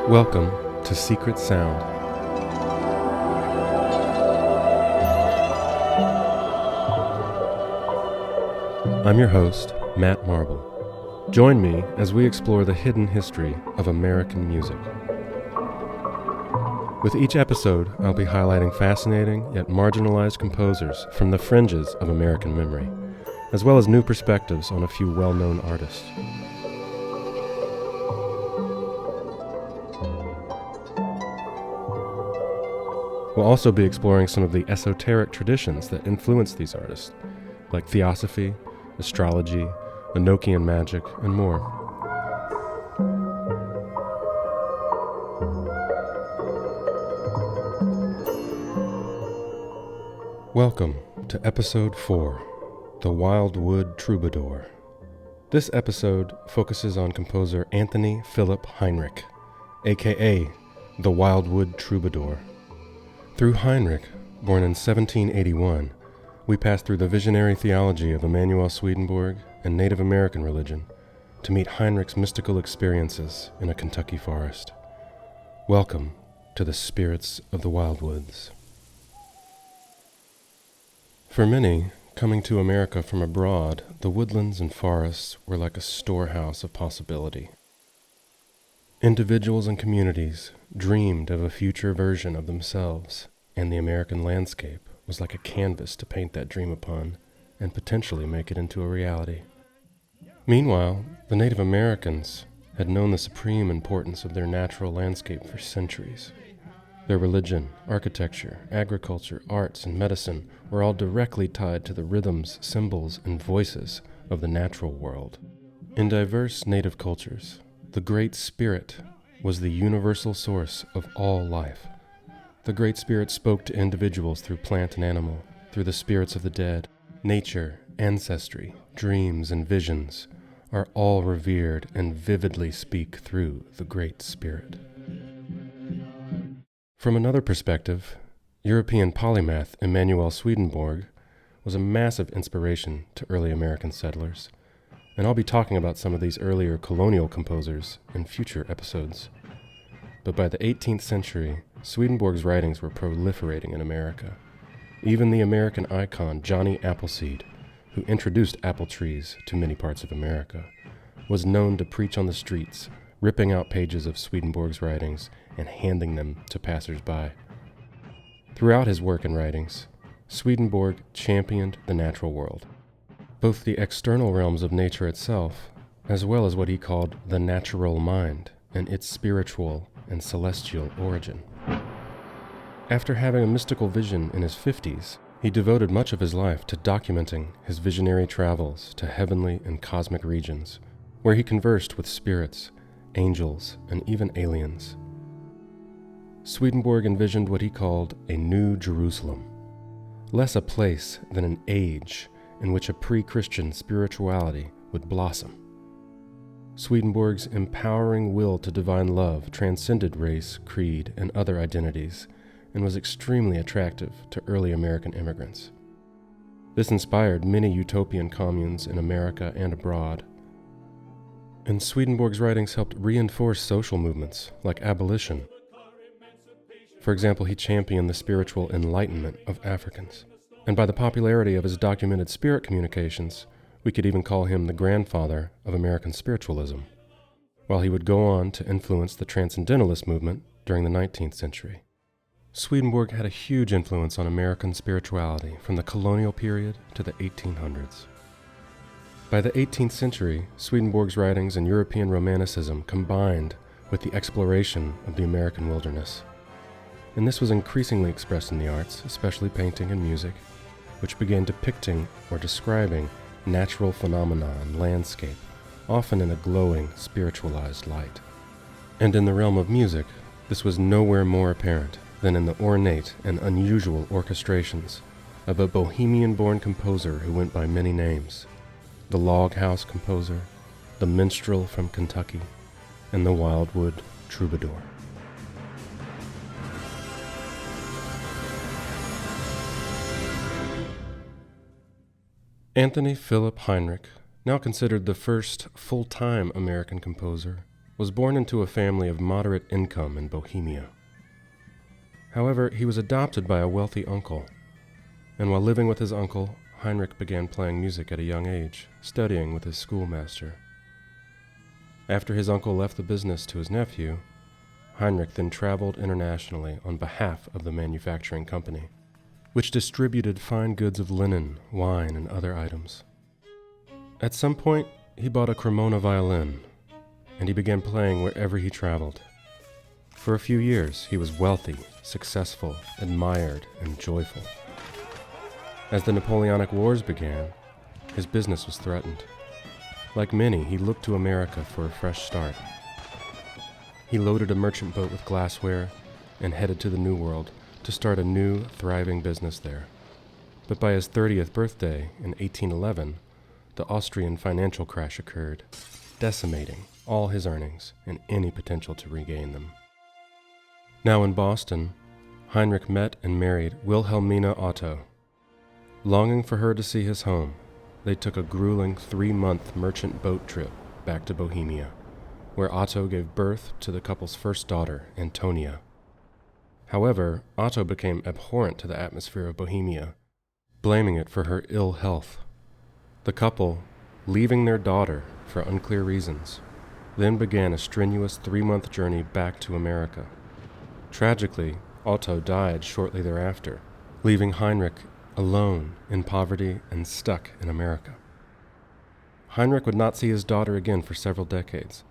Welcome to Secret Sound. I'm your host, Matt Marble. Join me as we explore the hidden history of American music. With each episode, I'll be highlighting fascinating yet marginalized composers from the fringes of American memory, as well as new perspectives on a few well-known artists. We'll also be exploring some of the esoteric traditions that influence these artists, like theosophy, astrology, Enochian magic, and more. Welcome to Episode 4, The Wildwood Troubadour. This episode focuses on composer Anthony Philip Heinrich, aka the Wildwood Troubadour. Through Heinrich, born in 1781, we pass through the visionary theology of Emanuel, Swedenborg, and Native American religion to meet Heinrich's mystical experiences in a Kentucky forest. Welcome to the spirits of the Wildwoods. For many, coming to America from abroad, the woodlands and forests were like a storehouse of possibility. Individuals and communities dreamed of a future version of themselves, and the American landscape was like a canvas to paint that dream upon and potentially make it into a reality. Meanwhile, the Native Americans had known the supreme importance of their natural landscape for centuries. Their religion, architecture, agriculture, arts, and medicine were all directly tied to the rhythms, symbols, and voices of the natural world. In diverse Native cultures, the Great Spirit was the universal source of all life. The Great Spirit spoke to individuals through plant and animal, through the spirits of the dead. Nature, ancestry, dreams, and visions are all revered and vividly speak through the Great Spirit. From another perspective, European polymath Emanuel Swedenborg was a massive inspiration to early American settlers, and I'll be talking about some of these earlier colonial composers in future episodes. But by the 18th century, Swedenborg's writings were proliferating in America. Even the American icon Johnny Appleseed, who introduced apple trees to many parts of America, was known to preach on the streets, ripping out pages of Swedenborg's writings and handing them to passers-by. Throughout his work and writings, Swedenborg championed the natural world, both the external realms of nature itself, as well as what he called the natural mind and its spiritual and celestial origin. After having a mystical vision in his 50s, he devoted much of his life to documenting his visionary travels to heavenly and cosmic regions, where he conversed with spirits, angels, and even aliens. Swedenborg envisioned what he called a New Jerusalem, less a place than an age in which a pre-Christian spirituality would blossom. Swedenborg's empowering will to divine love transcended race, creed, and other identities, and was extremely attractive to early American immigrants. This inspired many utopian communes in America and abroad. And Swedenborg's writings helped reinforce social movements like abolition. For example, he championed the spiritual enlightenment of Africans. And by the popularity of his documented spirit communications, we could even call him the grandfather of American spiritualism, while he would go on to influence the Transcendentalist movement during the 19th century. Swedenborg had a huge influence on American spirituality from the colonial period to the 1800s. By the 18th century, Swedenborg's writings and European Romanticism combined with the exploration of the American wilderness. And this was increasingly expressed in the arts, especially painting and music, which began depicting or describing natural phenomena and landscape, often in a glowing, spiritualized light. And in the realm of music, this was nowhere more apparent than in the ornate and unusual orchestrations of a bohemian-born composer who went by many names: the log house composer, the minstrel from Kentucky, and the Wildwood Troubadour. Anthony Philip Heinrich, now considered the first full-time American composer, was born into a family of moderate income in Bohemia. However, he was adopted by a wealthy uncle, and while living with his uncle, Heinrich began playing music at a young age, studying with his schoolmaster. After his uncle left the business to his nephew, Heinrich then traveled internationally on behalf of the manufacturing company, which distributed fine goods of linen, wine, and other items. At some point, he bought a Cremona violin, and he began playing wherever he traveled. For a few years, he was wealthy, successful, admired, and joyful. As the Napoleonic Wars began, his business was threatened. Like many, he looked to America for a fresh start. He loaded a merchant boat with glassware and headed to the New World to start a new, thriving business there. But by his 30th birthday in 1811, the Austrian financial crash occurred, decimating all his earnings and any potential to regain them. Now in Boston, Heinrich met and married Wilhelmina Otto. Longing for her to see his home, they took a grueling 3-month merchant boat trip back to Bohemia, where Otto gave birth to the couple's first daughter, Antonia. However, Otto became abhorrent to the atmosphere of Bohemia, blaming it for her ill health. The couple, leaving their daughter for unclear reasons, then began a strenuous 3-month journey back to America. Tragically, Otto died shortly thereafter, leaving Heinrich alone in poverty and stuck in America. Heinrich would not see his daughter again for several decades,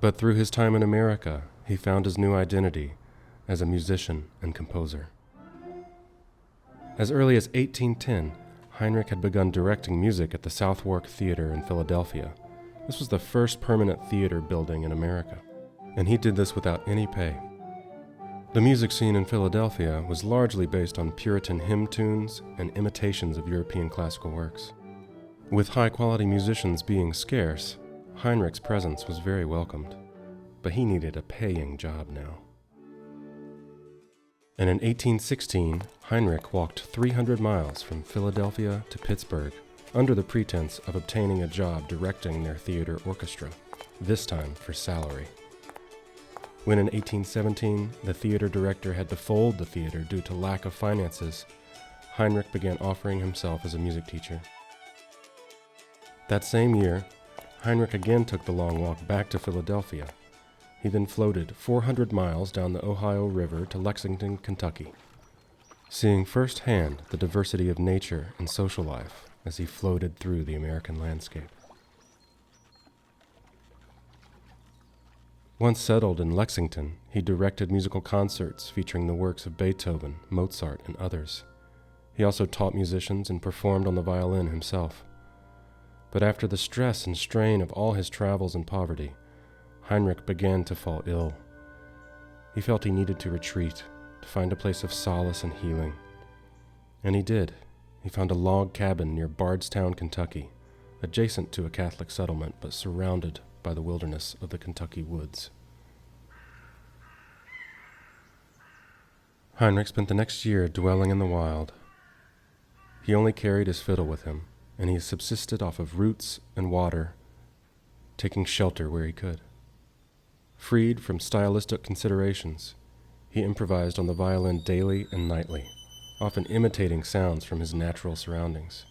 but through his time in America, he found his new identity as a musician and composer. As early as 1810, Heinrich had begun directing music at the Southfork Theatre in Philadelphia. This was the first permanent theater building in America, and he did this without any pay. The music scene in Philadelphia was largely based on Puritan hymn tunes and imitations of European classical works. With high-quality musicians being scarce, Heinrich's presence was very welcomed, but he needed a paying job now. And in 1816, Heinrich walked 300 miles from Philadelphia to Pittsburgh under the pretense of obtaining a job directing their theater orchestra, this time for salary. When in 1817, the theater director had to fold the theater due to lack of finances, Heinrich began offering himself as a music teacher. That same year, Heinrich again took the long walk back to Philadelphia. He then floated 400 miles down the Ohio River to Lexington, Kentucky, seeing firsthand the diversity of nature and social life as he floated through the American landscape. Once settled in Lexington, he directed musical concerts featuring the works of Beethoven, Mozart, and others. He also taught musicians and performed on the violin himself. But after the stress and strain of all his travels and poverty, Heinrich began to fall ill. He felt he needed to retreat, to find a place of solace and healing. And he did. He found a log cabin near Bardstown, Kentucky, adjacent to a Catholic settlement but surrounded by the wilderness of the Kentucky woods. Heinrich spent the next year dwelling in the wild. He only carried his fiddle with him, and he subsisted off of roots and water, taking shelter where he could. Freed from stylistic considerations, he improvised on the violin daily and nightly, often imitating sounds from his natural surroundings.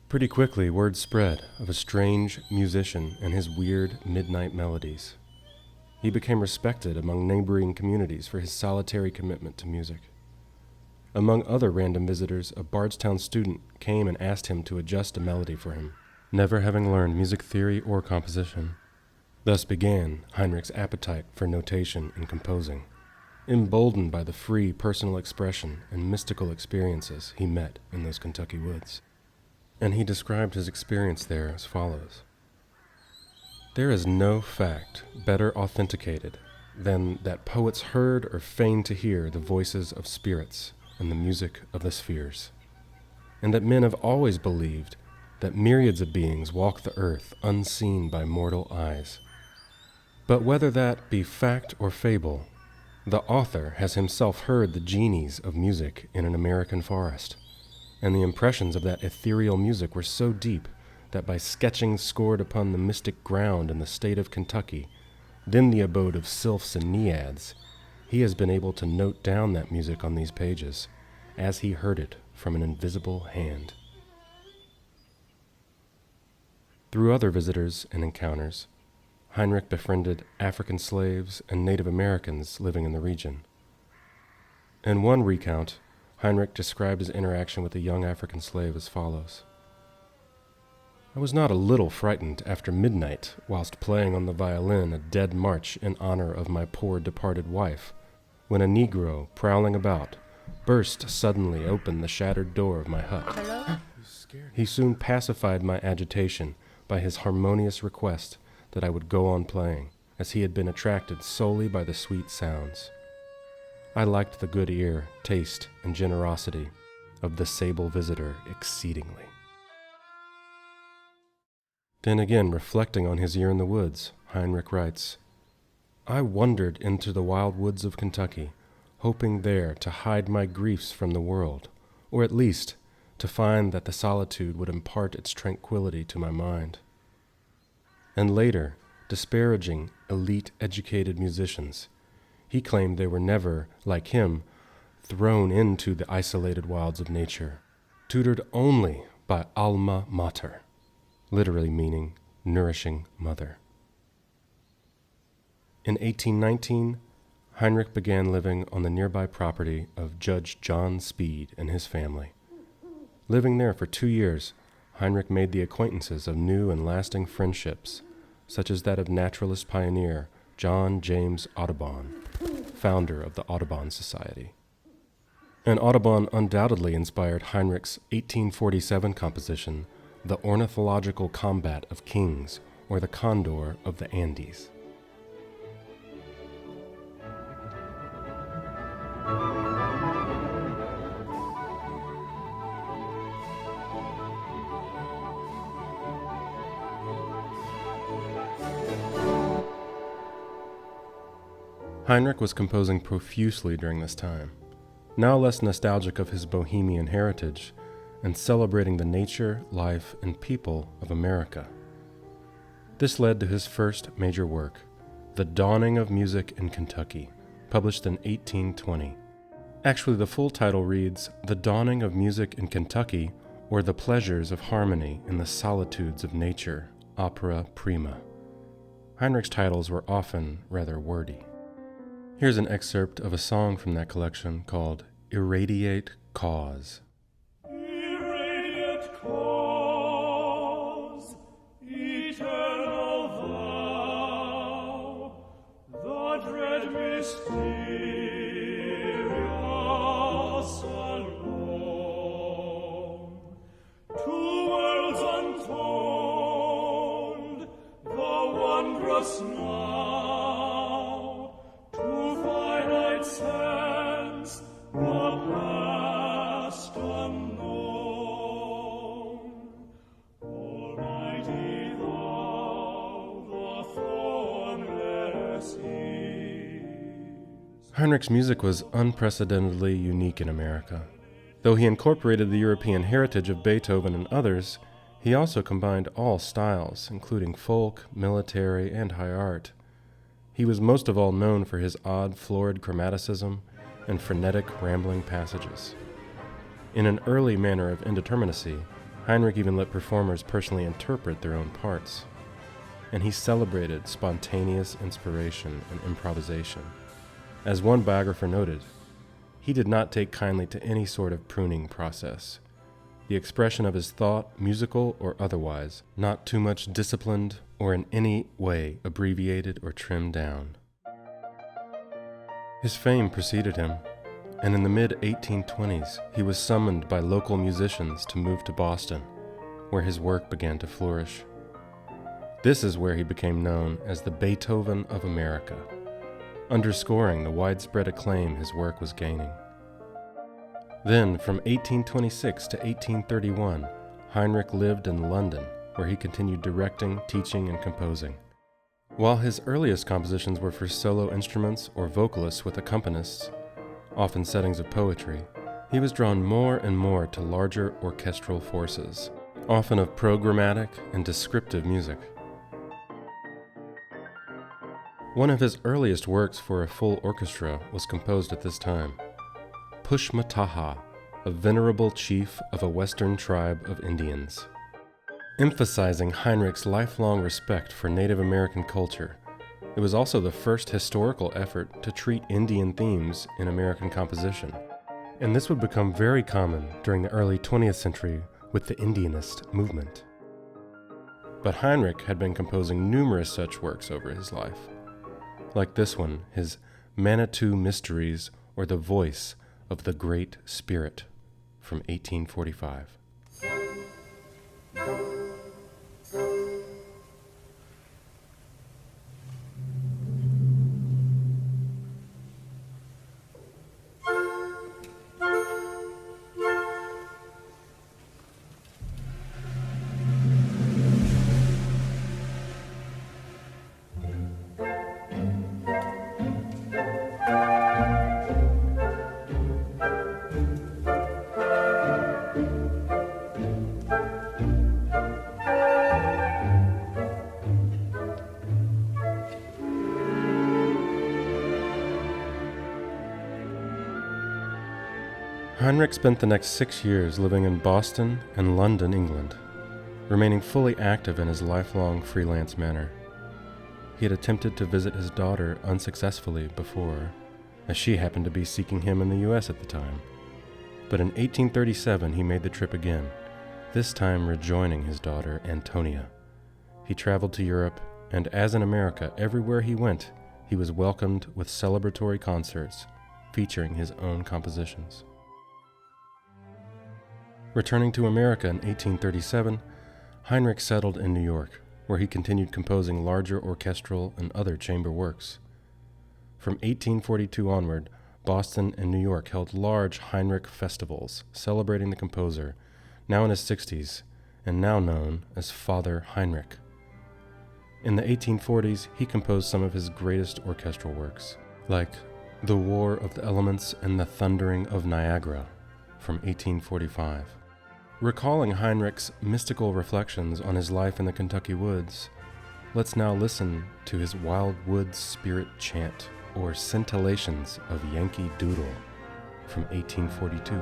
Pretty quickly, word spread of a strange musician and his weird midnight melodies. He became respected among neighboring communities for his solitary commitment to music. Among other random visitors, a Bardstown student came and asked him to adjust a melody for him, never having learned music theory or composition. Thus began Heinrich's appetite for notation and composing, emboldened by the free personal expression and mystical experiences he met in those Kentucky woods. And he described his experience there as follows. There is no fact better authenticated than that poets heard or feigned to hear the voices of spirits and the music of the spheres, and that men have always believed that myriads of beings walk the earth unseen by mortal eyes. But whether that be fact or fable, the author has himself heard the genies of music in an American forest, and the impressions of that ethereal music were so deep that by sketching scored upon the mystic ground in the state of Kentucky, then the abode of sylphs and naiads, he has been able to note down that music on these pages, as he heard it from an invisible hand. Through other visitors and encounters, Heinrich befriended African slaves and Native Americans living in the region. In one recount, Heinrich described his interaction with a young African slave as follows. I was not a little frightened after midnight whilst playing on the violin a dead march in honor of my poor departed wife, when a Negro, prowling about, burst suddenly open the shattered door of my hut. Hello? He soon pacified my agitation by his harmonious request that I would go on playing, as he had been attracted solely by the sweet sounds. I liked the good ear, taste, and generosity of the sable visitor exceedingly. Then again, reflecting on his year in the woods, Heinrich writes, I wandered into the wild woods of Kentucky, hoping there to hide my griefs from the world, or at least to find that the solitude would impart its tranquility to my mind. And later, disparaging elite educated musicians, he claimed they were never, like him, thrown into the isolated wilds of nature, tutored only by Alma Mater, literally meaning nourishing mother. In 1819, Heinrich began living on the nearby property of Judge John Speed and his family. Living there for 2 years, Heinrich made the acquaintances of new and lasting friendships, such as that of naturalist pioneer John James Audubon, founder of the Audubon Society. And Audubon undoubtedly inspired Heinrich's 1847 composition, The Ornithological Combat of Kings, or the Condor of the Andes. Heinrich was composing profusely during this time, now less nostalgic of his bohemian heritage and celebrating the nature, life, and people of America. This led to his first major work, The Dawning of Music in Kentucky, published in 1820. Actually, the full title reads The Dawning of Music in Kentucky, or The Pleasures of Harmony in the Solitudes of Nature, opera prima. Heinrich's titles were often rather wordy. Here's an excerpt of a song from that collection called Irradiate Cause. Irradiate cause, eternal vow, the dread mysterious alone, two worlds untold, the wondrous now, to finite sense, the past unknown. Almighty thou, the thornless ease. Heinrich's music was unprecedentedly unique in America. Though he incorporated the European heritage of Beethoven and others, he also combined all styles, including folk, military, and high art. He was most of all known for his odd, florid chromaticism and frenetic, rambling passages. In an early manner of indeterminacy, Heinrich even let performers personally interpret their own parts. And he celebrated spontaneous inspiration and improvisation. As one biographer noted, he did not take kindly to any sort of pruning process. The expression of his thought, musical or otherwise, not too much disciplined or in any way abbreviated or trimmed down. His fame preceded him, and in the mid-1820s he was summoned by local musicians to move to Boston, where his work began to flourish. This is where he became known as the Beethoven of America, underscoring the widespread acclaim his work was gaining. Then, from 1826 to 1831, Heinrich lived in London, where he continued directing, teaching, and composing. While his earliest compositions were for solo instruments or vocalists with accompanists, often settings of poetry, he was drawn more and more to larger orchestral forces, often of programmatic and descriptive music. One of his earliest works for a full orchestra was composed at this time. Pushmo Taha, a venerable chief of a western tribe of Indians. Emphasizing Heinrich's lifelong respect for Native American culture, it was also the first historical effort to treat Indian themes in American composition. And this would become very common during the early 20th century with the Indianist movement. But Heinrich had been composing numerous such works over his life, like this one, his Manitou Mysteries, or The Voice of the Great Spirit, from 1845. Heinrich spent the next 6 years living in Boston and London, England, remaining fully active in his lifelong freelance manner. He had attempted to visit his daughter unsuccessfully before, as she happened to be seeking him in the U.S. at the time. But in 1837 he made the trip again, this time rejoining his daughter Antonia. He traveled to Europe, and as in America, everywhere he went, he was welcomed with celebratory concerts featuring his own compositions. Returning to America in 1837, Heinrich settled in New York, where he continued composing larger orchestral and other chamber works. From 1842 onward, Boston and New York held large Heinrich festivals celebrating the composer, now in his 60s, and now known as Father Heinrich. In the 1840s, he composed some of his greatest orchestral works, like The War of the Elements and the Thundering of Niagara, from 1845. Recalling Heinrich's mystical reflections on his life in the Kentucky woods, let's now listen to his Wildwoods Spirit Chant, or Scintillations of Yankee Doodle, from 1842.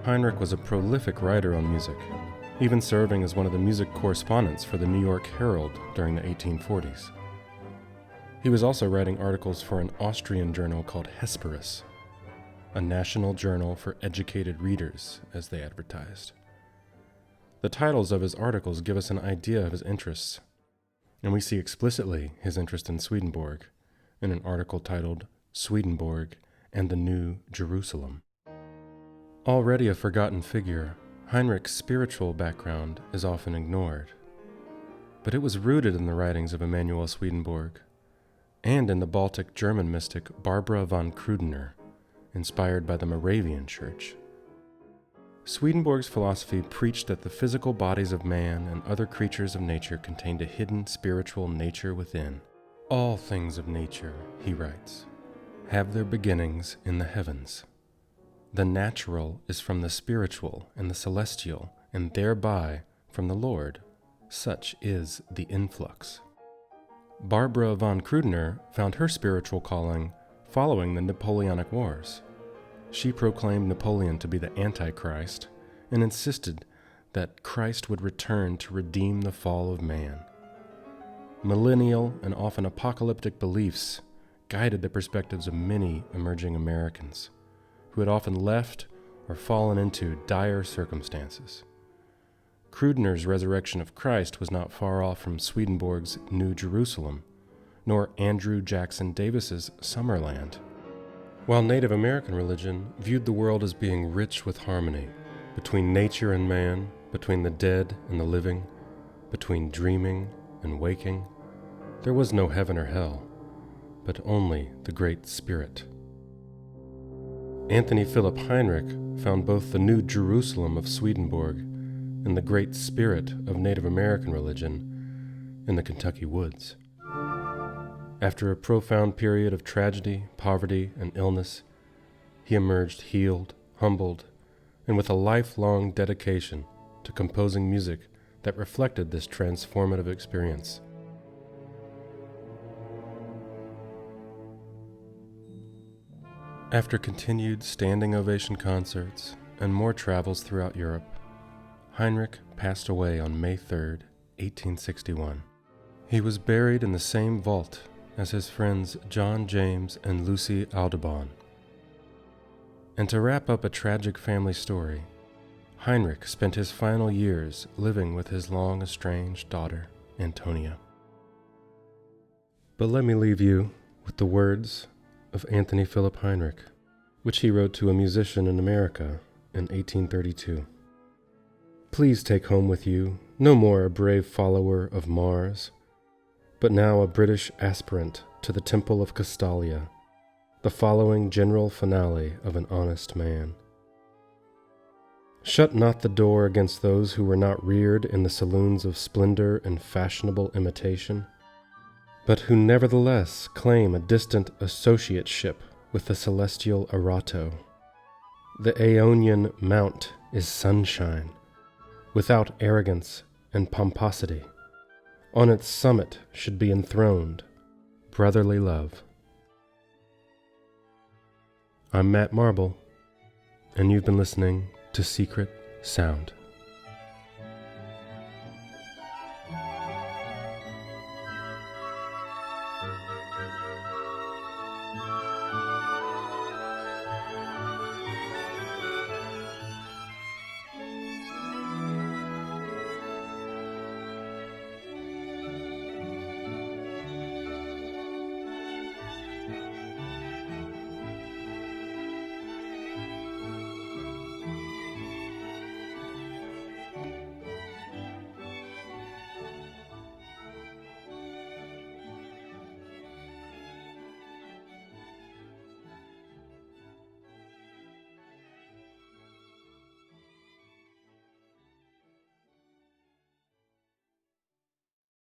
Heinrich was a prolific writer on music, even serving as one of the music correspondents for the New York Herald during the 1840s. He was also writing articles for an Austrian journal called Hesperus, a national journal for educated readers, as they advertised. The titles of his articles give us an idea of his interests, and we see explicitly his interest in Swedenborg in an article titled Swedenborg and the New Jerusalem. Already a forgotten figure, Heinrich's spiritual background is often ignored, but it was rooted in the writings of Emanuel Swedenborg and in the Baltic German mystic Barbara von Krudener, inspired by the Moravian Church. Swedenborg's philosophy preached that the physical bodies of man and other creatures of nature contained a hidden spiritual nature within. All things of nature, he writes, have their beginnings in the heavens. The natural is from the spiritual and the celestial, and thereby from the Lord. Such is the influx. Barbara von Krudener found her spiritual calling following the Napoleonic Wars. She proclaimed Napoleon to be the Antichrist and insisted that Christ would return to redeem the fall of man. Millennial and often apocalyptic beliefs guided the perspectives of many emerging Americans, who had often left or fallen into dire circumstances. Krudener's resurrection of Christ was not far off from Swedenborg's New Jerusalem, nor Andrew Jackson Davis's Summerland. While Native American religion viewed the world as being rich with harmony, between nature and man, between the dead and the living, between dreaming and waking, there was no heaven or hell, but only the Great Spirit. Anthony Philip Heinrich found both the New Jerusalem of Swedenborg and the Great Spirit of Native American religion in the Kentucky woods. After a profound period of tragedy, poverty, and illness, he emerged healed, humbled, and with a lifelong dedication to composing music that reflected this transformative experience. After continued standing ovation concerts and more travels throughout Europe, Heinrich passed away on May 3, 1861. He was buried in the same vault as his friends John James and Lucy Audubon. And to wrap up a tragic family story, Heinrich spent his final years living with his long-estranged daughter, Antonia. But let me leave you with the words of Anthony Philip Heinrich, which he wrote to a musician in America in 1832. Please take home with you no more a brave follower of Mars, but now a British aspirant to the Temple of Castalia, the following general finale of an honest man. Shut not the door against those who were not reared in the saloons of splendor and fashionable imitation, but who nevertheless claim a distant associateship with the celestial Erato. The Aeonian mount is sunshine, without arrogance and pomposity. On its summit should be enthroned brotherly love. I'm Matt Marble, and you've been listening to Secret Sound.